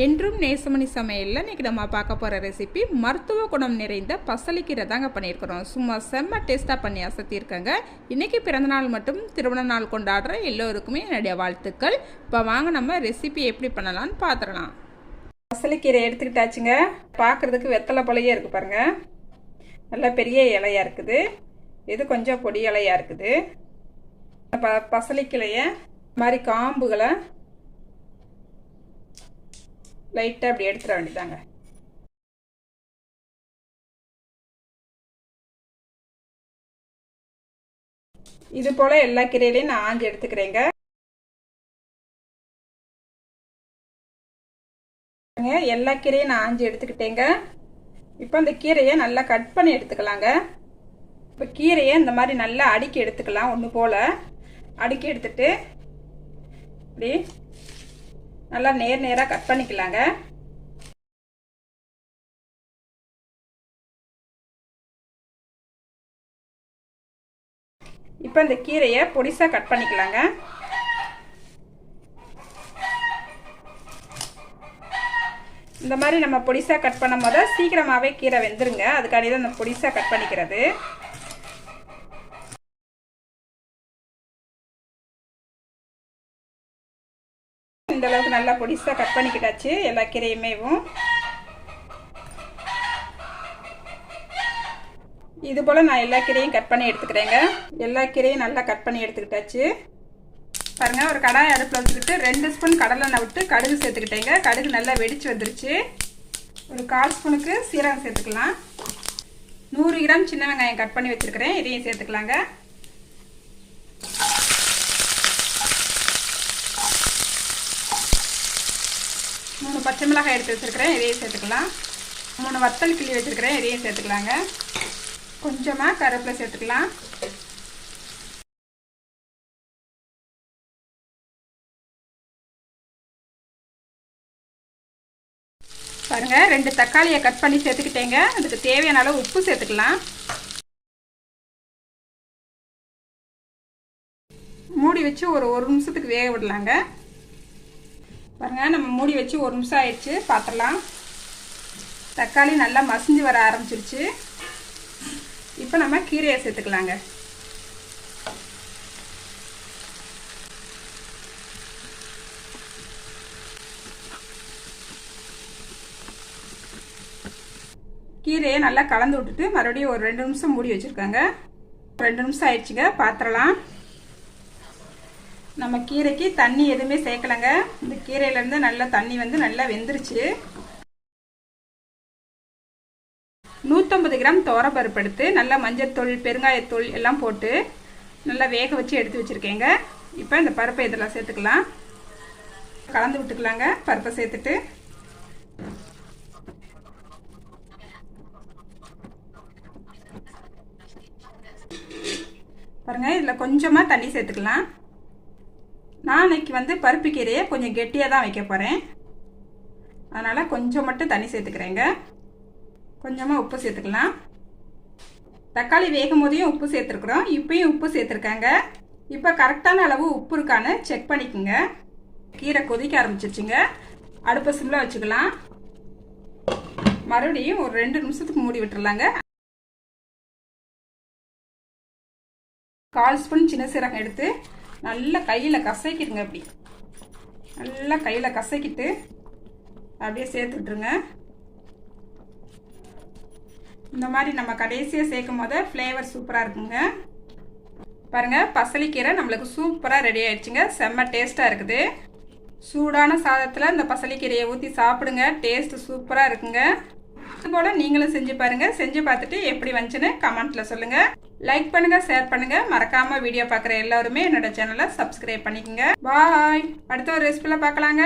என்றும் நேசமணி சமையலில் இன்றைக்கி நம்ம பார்க்க போகிற ரெசிபி மருத்துவ குணம் நிறைந்த பசலிக்கீரை தாங்க பண்ணியிருக்கிறோம். சும்மா செம்ம டேஸ்ட்டாக பண்ணி அசத்தியிருக்கேங்க. இன்றைக்கி பிறந்தநாள் மற்றும் திருமண நாள் கொண்டாடுற எல்லோருக்குமே என்னுடைய வாழ்த்துக்கள். இப்போ வாங்க நம்ம ரெசிபி எப்படி பண்ணலான்னு பார்த்துடலாம். பசலிக்கீரை எடுத்துக்கிட்டாச்சுங்க. பார்க்குறதுக்கு வெத்தலை போலையே இருக்குது பாருங்கள். நல்லா பெரிய இலையாக இருக்குது. இது கொஞ்சம் பொடி இலையாக இருக்குது. பசலிக்கீரையை மாதிரி காம்புகளை லைட்டாக அப்படி எடுத்துட வேண்டியதாங்க. இது போல் எல்லா கீரையிலையும் நான் ஆஞ்சு எடுத்துக்கிறேங்க. எல்லா கீரையும் நான் ஆஞ்சு எடுத்துக்கிட்டேங்க. இப்போ அந்த கீரையை நல்லா கட் பண்ணி எடுத்துக்கலாங்க. இப்போ கீரையை இந்த மாதிரி நல்லா அடுக்கி எடுத்துக்கலாம். ஒன்று போல் அடுக்கி எடுத்துட்டு இப்படி நல்லா நேராக கட் பண்ணிக்கலாங்க. இப்போ இந்த கீரையை பொடிசாக கட் பண்ணிக்கலாங்க. இந்த மாதிரி நம்ம பொடிசாக கட் பண்ணும் போது சீக்கிரமாகவே கீரை வெந்துருங்க. அதுக்காண்டி தான் இந்த பொடிசாக கட் பண்ணிக்கிறது. இந்த அளவுக்கு நல்லா பொடிசாக கட் பண்ணிக்கிட்டாச்சு எல்லா கீரையுமேவும். இது போல் நான் எல்லா கீரையும் கட் பண்ணி எடுத்துக்கிறேங்க. எல்லா கீரையும் நல்லா கட் பண்ணி எடுத்துக்கிட்டாச்சு பாருங்கள். ஒரு கடாய் அடுப்பில் வச்சுக்கிட்டு 2 ஸ்பூன் கடலெண்ணெய் விட்டு கடுகு சேர்த்துக்கிட்டேங்க. கடுகு நல்லா வெடிச்சு வந்துருச்சு. ஒரு 1/4 ஸ்பூனுக்கு சீரகம் சேர்த்துக்கலாம். 100 கிராம் சின்ன வெங்காயம் கட் பண்ணி வச்சுருக்கிறேன். இதையும் சேர்த்துக்கலாங்க. 3 பச்சை மிளகாய் எடுத்து வச்சுருக்கிறேன். இதையும் சேர்த்துக்கலாம். 3 வத்தல் கிள்ளி வச்சுருக்கிறேன். இதையும் சேர்த்துக்கலாங்க. கொஞ்சமாக கருவேப்பிலை சேர்த்துக்கலாம். பாருங்கள், 2 தக்காளியை கட் பண்ணி சேர்த்துக்கிட்டேங்க. அதுக்கு தேவையான அளவு உப்பு சேர்த்துக்கலாம். மூடி வச்சு ஒரு நிமிஷத்துக்கு வேக விடலாங்க. பாருங்கள், நம்ம மூடி வச்சு 1 நிமிஷம் ஆயிடுச்சு. பார்த்துடலாம். தக்காளி நல்லா மசிஞ்சு வர ஆரம்பிச்சிருச்சு. இப்போ நம்ம கீரையை சேர்த்துக்கலாங்க. கீரையை நல்லா கலந்து விட்டுட்டு மறுபடியும் ஒரு 2 நிமிஷம் மூடி வச்சுருக்காங்க. 2 நிமிஷம் ஆயிடுச்சுங்க. பார்த்துடலாம். நம்ம கீரைக்கு தண்ணி எதுவுமே சேர்க்கலைங்க. இந்த கீரையிலேருந்து நல்லா தண்ணி வந்து நல்லா வெந்துருச்சு. 150 கிராம் துவரப்பருப்பு எடுத்து நல்லா மஞ்சத்தூள் பெருங்காயத்தூள் எல்லாம் போட்டு நல்லா வேக வச்சு எடுத்து வச்சுருக்கேங்க. இப்போ இந்த பருப்பை இதெல்லாம் சேர்த்துக்கலாம். கலந்து விட்டுக்கலாங்க. பருப்பை சேர்த்துட்டு பாருங்கள், இதில் கொஞ்சமாக தண்ணி சேர்த்துக்கலாம். நான் இன்னைக்கு வந்து பருப்பு கீரையை கொஞ்சம் கெட்டியாக தான் வைக்க போகிறேன். அதனால் கொஞ்சம் மட்டும் தண்ணி சேர்த்துக்கிறேங்க. கொஞ்சமாக உப்பு சேர்த்துக்கலாம். தக்காளி வேகும் போதையும் உப்பு சேர்த்துருக்குறோம். இப்பயும் உப்பு சேர்த்துருக்காங்க. இப்போ கரெக்டான அளவு உப்பு இருக்கான்னு செக் பண்ணிக்கோங்க. கீரை கொதிக்க ஆரம்பிச்சிருச்சுங்க. அடுப்பை சிம்மில் வச்சுக்கலாம். மறுபடியும் ஒரு 2 நிமிஷத்துக்கு மூடி விட்டுறலாங்க. 1/4 ஸ்பூன் சின்ன சீரகம் எடுத்து நல்லா கையில் கசக்கிடுங்க. அப்படி நல்லா கையில் கசக்கிட்டு அப்படியே சேர்த்து விட்டுருங்க. இந்த மாதிரி நம்ம கடைசியாக சேர்க்கும் போது ஃப்ளேவர் சூப்பராக இருக்குங்க. பாருங்கள், பசலிக்கீரை நம்மளுக்கு சூப்பராக ரெடி ஆயிடுச்சுங்க. செம்ம டேஸ்ட்டாக இருக்குது. சூடான சாதத்தில் இந்த பசலிக்கீரையை ஊற்றி சாப்பிடுங்க. டேஸ்ட்டு சூப்பராக இருக்குங்க. இதுபோல் நீங்களும் செஞ்சு பாருங்கள். செஞ்சு பார்த்துட்டு எப்படி வந்துச்சுன்னு கமெண்ட்டில் சொல்லுங்கள். லைக் பண்ணுங்கள், ஷேர் பண்ணுங்கள். மறக்காமல் வீடியோ பார்க்குற எல்லோருமே என்னோட சேனலை சப்ஸ்கிரைப் பண்ணிக்கோங்க. பாய். அடுத்த ஒரு ரெசிபியில் பார்க்கலாங்க.